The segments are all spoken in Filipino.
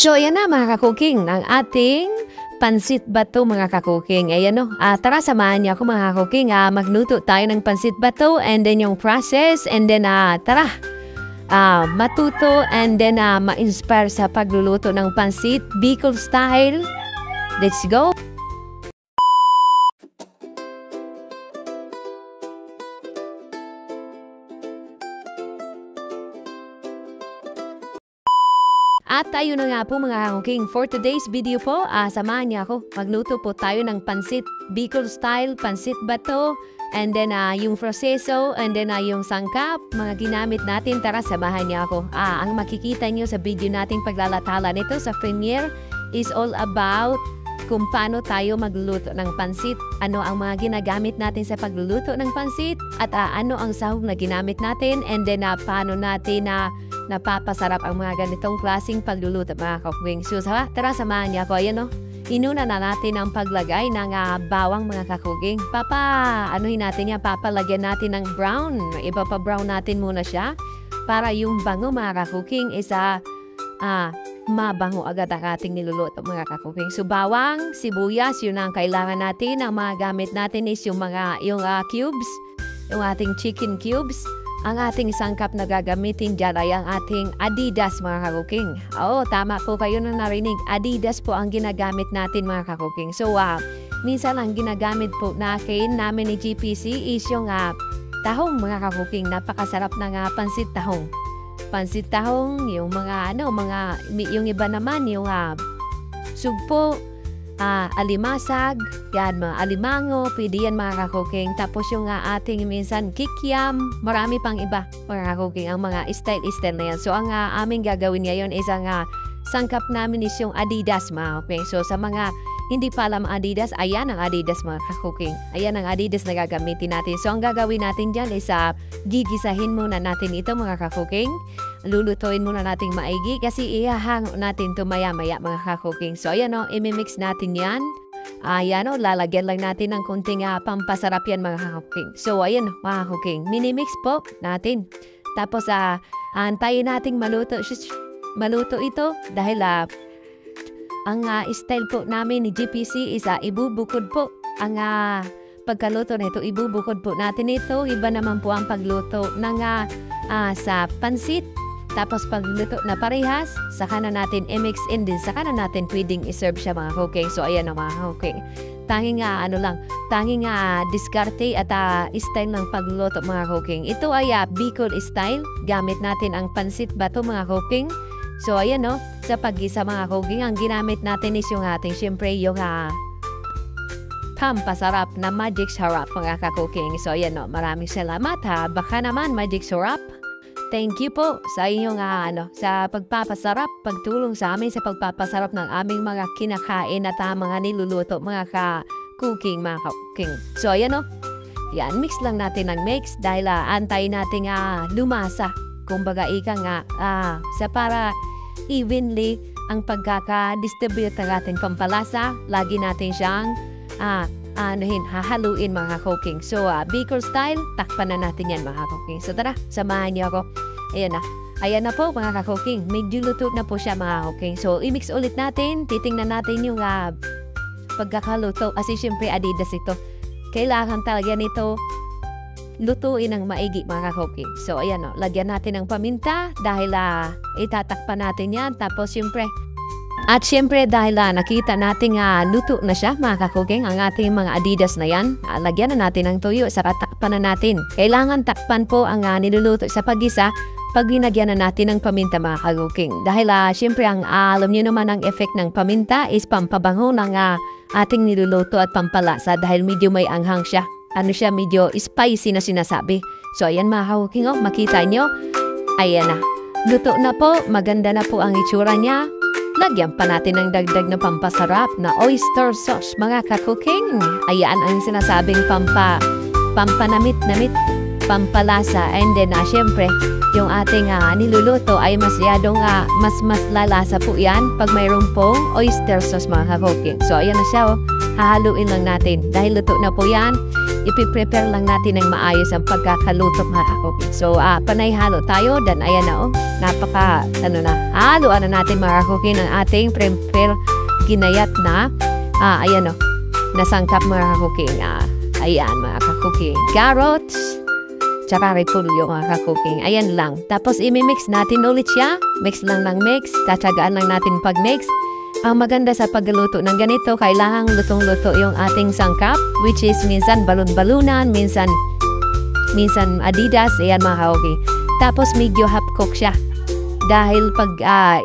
So, ayan na mga kakuking, ang ating pansit bato mga kakuking. Ayan no, tara samahan niyo ako mga kakuking. Magluto tayo ng pansit bato and then yung process and then tara matuto and then ma-inspire sa pagluluto ng pansit Bicol style. Let's go! At tayo na nga po mga kakuking, for today's video po, samahan niyo ako. Magluto po tayo ng pansit Bicol style, pansit bato, and then yung proseso, and then yung sangkap, mga ginamit natin. Tara, samahan niyo ako. Ang makikita niyo sa video nating paglalathala nito sa premiere is all about kung paano tayo magluluto ng pansit, ano ang mga ginagamit natin sa pagluluto ng pansit, at ano ang sahog na ginamit natin, and then paano natin napapasarap ang mga ganitong klaseng pagluluto mga kakuking. So tara, samahan niyo ako. Ayan no, inuna na natin ang paglagay ng bawang mga kakuking. Anuhin natin yan, papalagyan natin ng brown. Ipapa-brown natin muna siya para yung bango mga kakuking is mabango agad ang ating niluluto mga kakuking. So bawang, sibuyas, yun ang kailangan natin. Ang mga gamit natin is yung cubes, yung ating chicken cubes. Ang ating sangkap na gagamitin dyan ay ang ating Adidas mga kakuking. Oo, tama po kayo na narinig. Adidas po ang ginagamit natin mga kakuking. So minsan ang ginagamit po namin ni GPC is yung tahong mga kakuking. Napakasarap ng pansit tahong. Pansit tahong, yung yung iba naman, yung sugpo, alimasag, yan, mga alimango, pwede yan mga kakuking. Tapos yung ating minsan kikiam, marami pang iba mga kakuking, ang mga style na yan. So ang aming gagawin ngayon is ang sangkap namin is yung Adidas mga kakuking. So sa mga hindi pa alam Adidas, ayan ang Adidas mga kakuking. Ayan ang Adidas na gagamitin natin. So ang gagawin natin dyan is gigisahin muna natin ito mga kakuking. Lulutuin muna natin maigi kasi ihahang natin ito maya-maya mga kakuking. So ayan o, imimix natin yan. Ayan o, lalagyan lang natin ng kunting pampasarap yan mga kakuking. So ayan mga kakuking, minimix po natin. Tapos antayin nating maluto ito dahil ang style po namin ni GPC is ibubukod po ang pagkaluto nito. Ibubukod po natin ito. Iba naman po ang pagluto ng sa pansit. Tapos pagluto na parehas, saka na natin i-mix in din. Saka na natin pwedeng i-serve siya mga kakuking. So ayan o mga kakuking. Tanging diskarte at style ng pagluto mga kakuking. Ito ay Bicol style. Gamit natin ang pansit bato mga kakuking. So ayan no, sa pag-isa mga kakuking, ang ginamit natin is yung ating syempre yung pampasarap na magic syrup mga kakuking. So ayan no, maraming salamat baka naman magic syrup. Thank you po sa inyong sa pagpapasarap, pagtulong sa amin sa pagpapasarap ng aming mga kinakain at mga niluluto mga ka-cooking mga kakuking. So ayan no, yan, mix lang natin ng mix dahil antayin natin lumasa. Kumbaga ika sa para evenly ang pagkaka-distribute ng ating pampalasa, lagi natin siyang hahaluin mga kakuking. So Bicol style, takpan na natin yan mga kakuking. So tara, samahan niyo ako. Ayan na po mga kakuking, medyo luto na po siya mga kakuking. So i-mix ulit natin, titingnan natin yung pagkakaluto kasi syempre Adidas ito. Kailangan talaga nito lutuin ng maigi mga kakuking. So ayan o, lagyan natin ng paminta dahil itatakpan natin yan. Tapos syempre dahil nakita natin luto na siya mga kakuking, ang ating mga Adidas na yan, lagyan na natin ng tuyo, saka takpan na natin. Kailangan takpan po ang niluluto sa pag-isa pag linagyan na natin ng paminta mga kakuking. Dahil syempre alam nyo naman ang effect ng paminta is pampabango ng ating niluluto at pampalasa dahil medyo may anghang siya. Medyo spicy na sinasabi. So ayan mga kakuking, makita nyo, ayan na, luto na po, maganda na po ang itsura niya. Lagyan pa natin ng dagdag na pampasarap na oyster sauce mga kakuking. Ayan ang sinasabing pampanamit-namit, pampalasa. And then syempre yung ating niluluto ay mas lalasa po yan pag mayroon pong oyster sauce mga kakuking. So ayan na siya hahaluin lang natin dahil luto na po yan. ipiprepare lang natin ng maayos ang pagkakaluto mga ka-cooking. So, panay halo tayo. Dan ayan na halo natin mga ka-cooking ang ating prepare ginayat na, ayan nasangkap mga ka-cooking. Ayan mga ka-cooking. Carrots, tsaka repolyo mga ka-cooking. Ayan lang. Tapos imimix natin ulit siya. Mix lang ng mix. Tatsagaan lang natin pag-mix. Ang maganda sa pagluluto ng ganito, kailangang lutong-luto yung ating sangkap, which is minsan balon-balunan, minsan adidas, ayan mga ka-cooking. Tapos medyo half-cook siya. Dahil pag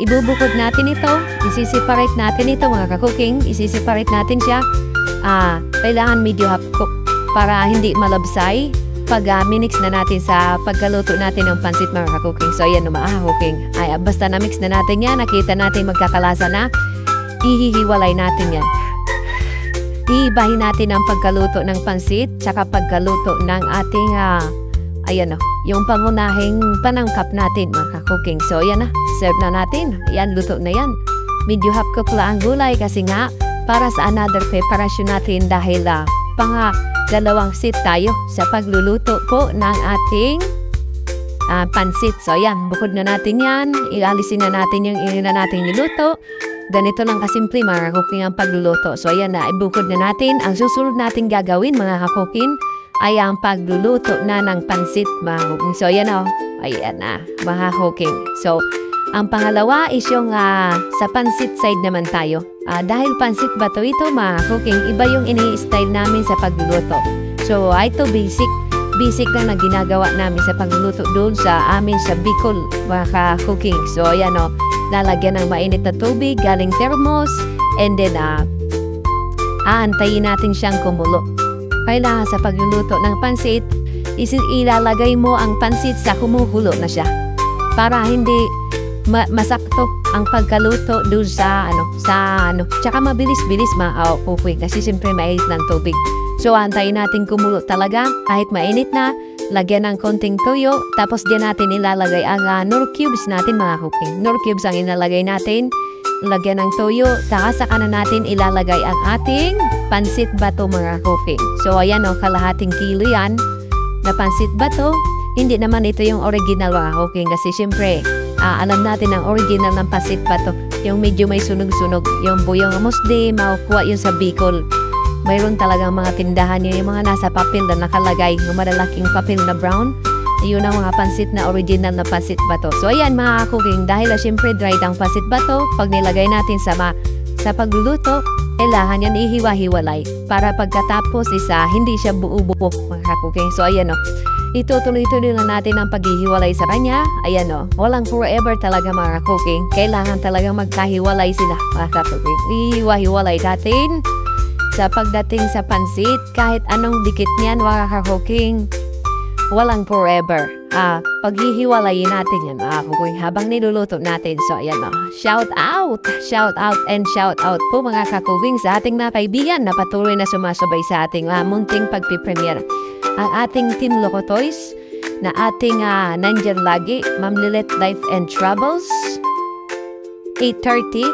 ibubukod natin ito, isi-separate natin ito mga ka-cooking, isi-separate natin siya, kailangan medyo half-cook para hindi malabsay pag minix na natin sa pagkaluto natin ng pansit mga ka-cooking. So ayan mga ka-cooking, basta na-mix na natin yan, nakita natin magkakalasa na, ihihiwalay natin yan. Iibahin natin ang pagkaluto ng pansit tsaka pagkaluto ng ating yung pangunahing panangkap natin mga ka-cooking. So ayan na, serve na natin. Ayan, luto na yan. Medyo half-cook lang ang gulay kasi nga para sa another preparation natin dahil dalawang sit tayo sa pagluluto po ng ating pansit. So ayan, bukod na natin yan. Ialisin na natin yung natin niluto. Ganito lang kasimple mga ka-cooking ang pagluluto. So ayan na, ibukod na natin. Ang susunod natin gagawin mga ka-cooking ay ang pagluluto na ng pansit mga ka-cooking. So ayan ayan na mga ka-cooking. So ang pangalawa is yung sa pansit side naman tayo. Dahil pansit bato ito mga ka-cooking, iba yung ini-style namin sa pagluluto. So ito basic na ginagawa namin sa pagluluto doon sa amin sa Bicol mga ka-cooking. So ayan lalagyan ng mainit na tubig galing thermos, and then aantayin natin siyang kumulo. Kailangan sa pagluluto ng pansit, ilalagay mo ang pansit sa kumukulo na siya para hindi masakto ang pagkaluto doon sa tsaka mabilis-bilis ma-cooking kasi siyempre mainit ng tubig. So antayin natin kumulo talaga kahit mainit na. Lagyan ng konting toyo, tapos diyan natin ilalagay ang nor cubes natin mga cooking. Nor cubes ang ilalagay natin, lagyan ng toyo, saka na natin ilalagay ang ating pansit bato mga cooking. So ayan kalahating kilo yan na pansit bato. Hindi naman ito yung original mga cooking kasi syempre alam natin ang original ng pansit bato, yung medyo may sunog-sunog, yung buyong musde, makukuha yun sa Bicol. Mayroon talagang mga tindahan yun, yung mga nasa papel na nakalagay, yung malalaking papel na brown. Yun ang mga pansit na original na pansit bato. So ayan mga cooking, dahil syempre dried ang pansit bato, pag nilagay natin sa pagluluto, kailangan yan ihiwa-hiwalay para pagkatapos hindi siya buo-buo mga cooking. So ayan itutuloy-tuloy na natin ang paghihiwalay sa kanya. Ayan walang forever talaga mga cooking. Kailangan talagang magkahiwalay sila mga cooking. Ihiwa-hiwalay natin. Sa pagdating sa pansit, kahit anong dikit niyan mga ka-cooking, walang forever. Paghihiwalayin natin yan mga cooking habang niluluto natin. So ayan shout out po mga ka-cooking sa ating mga kaibigan na patuloy na sumasabay sa ating munting pagpipremiere. Ang ating Team Locotoys na ating nandyan lagi, Ma'am Lilet Life and Travels, 8:30,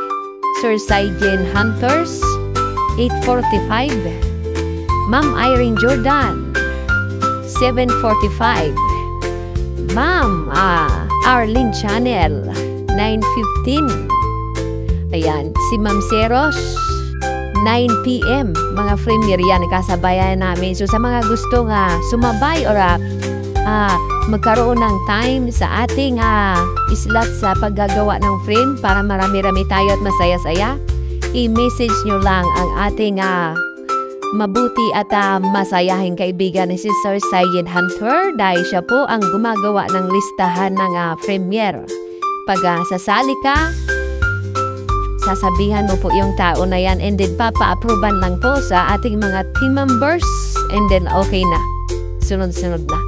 Sir Saijen Hunters, 8:45, Ma'am Irene Jordan, 7:45, Ma'am Arlene Channel, 9:15. Ayan, si Ma'am Seros, 9 p.m. Mga premier yan, kasabayan namin. So sa mga gustong sumabay or magkaroon ng time sa ating slot sa paggagawa ng frame para marami-rami tayo at masaya-saya, i-message nyo lang ang ating mabuti at masayahing kaibigan ni si Sir Saijen Hunter dahil siya po ang gumagawa ng listahan ng premier. Pag sasali ka, sasabihan mo po yung tao na yan and then papa-approvean lang po sa ating mga team members and then okay na. Sunod-sunod na.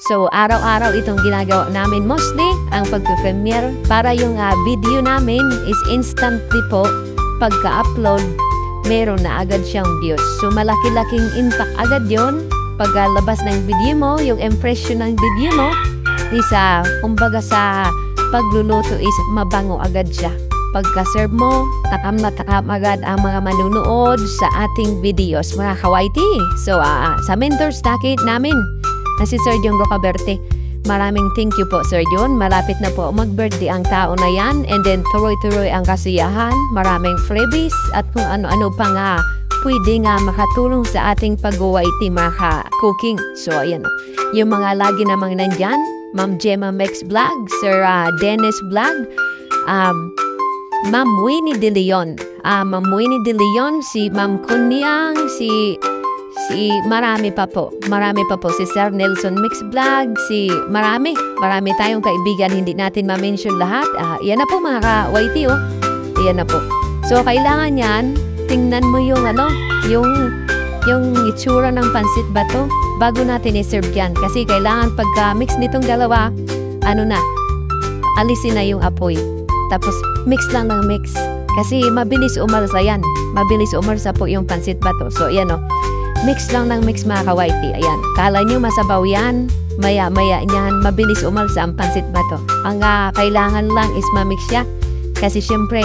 So, araw-araw itong ginagawa namin mostly ang pag-premiere para yung video namin is instantly po pagka-upload, meron na agad siyang views. So, malaki-laking impact agad yon pagkalabas ng video mo, yung impression ng video mo, kumbaga sa pagluluto is mabango agad siya. pagka-serve mo, takam na takam agad ang mga manunood sa ating videos, mga kawaiti. So, sa mentors namin, na si Sir John Rocaberte, maraming thank you po, Sir John. Malapit na po mag-birthday ang tao na yan, and then tuloy-tuloy ang kasiyahan, maraming freebies, at kung ano-ano pa nga pwede nga makatulong sa ating pag-waiti, mga cooking. So, ayan, yung mga lagi namang nandyan, Ma'am Gemma Mex Vlog, Sir Dennis Vlog, Ma'am Winnie De Leon, si Ma'am Kunyang, si marami pa po, si Sir Nelson Mix Vlog, marami tayong kaibigan, hindi natin ma-mention lahat. Yan na po, mga ka-waiti, yan na po. So, kailangan yan, tingnan mo yung itsura ng pansit bato bago natin i-serve yan. Kasi kailangan pagka-mix nitong dalawa, alisin na yung apoy. Tapos, mix lang ng mix. Kasi mabilis umarsa yan. Mabilis umarsa po yung pansit bato. So, ayan mix lang ng mix, mga kawaiti. Ayan. Kala nyo masabaw yan, maya-maya niyan, mabilis umarsa ang pansit bato. Ang kailangan lang is ma-mix siya. Kasi syempre,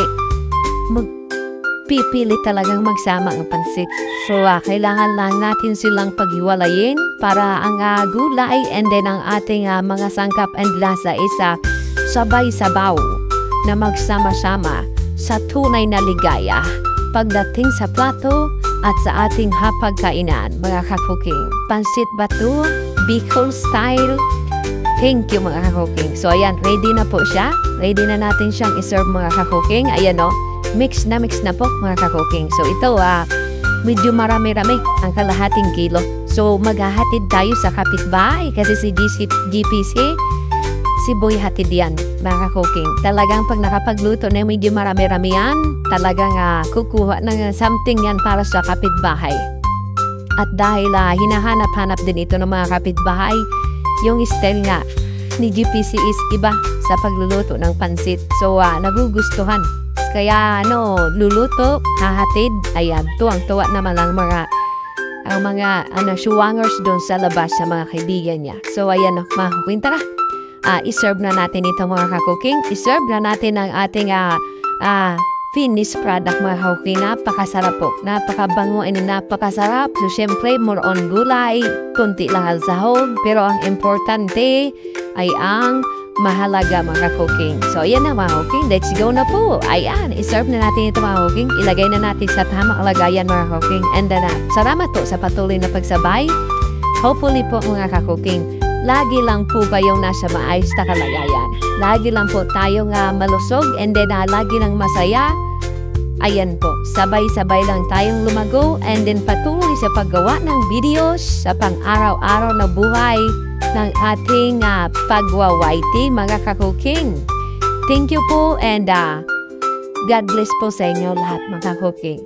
pipili talagang magsama ang pansit. So, kailangan lang natin silang paghiwalayin para ang gulay and then ang ating mga sangkap and lasa is sabay-sabaw na magsama-sama sa tunay na ligaya pagdating sa plato at sa ating hapagkainan, mga ka-cooking. Pansit bato, Bicol style. Thank you, mga ka-cooking. So, ayan, ready na po siya. Ready na natin siyang iserve, mga ka-cooking. Ayan, mix na po, mga ka-cooking. So, ito, medyo marami-rami ang kalahating kilo. So, maghahatid tayo sa kapitbahay kasi si GPC, si Boy hatid yan, mga ka-cooking. Talagang pag nakapagluto na medyo marami-rami yan, talagang kukuha ng something yan para sa kapitbahay. At dahil hinahanap-hanap din ito ng mga kapitbahay, yung style nga ni GPC is iba sa pagluluto ng pansit. So, nagugustuhan. Kaya luluto, hahatid, ayan, tuwang-tuwa naman lang ang mga shuwangers doon sa labas sa mga kaibigan niya. So, ayan, mga cooking, tara. I-serve na natin ito, mga ka-cooking. I-serve na natin ang ating finished product, mga ka-cooking. Napakasarap po. Napakabango and napakasarap. So, syempre, more on gulay. Kunti lang ang sahog. Pero ang importante ay ang mahalaga, mga ka-cooking. So, ayan na, mga ka-cooking. Let's go na po. Ayan, i-serve na natin ito, mga ka-cooking. Ilagay na natin sa tamang lagayan, mga ka-cooking. And then, salamat po sa patuloy na pagsabay. Hopefully po, mga ka-cooking, lagi lang po kayong nasa maayos na kalagayan. Lagi lang po tayong malusog and then lagi lang masaya. Ayan po, sabay-sabay lang tayong lumago and then patuloy sa paggawa ng videos sa pang-araw-araw na buhay ng ating pagwawaiti, mga ka-cooking. Thank you po and God bless po sa inyo lahat, mga ka-cooking.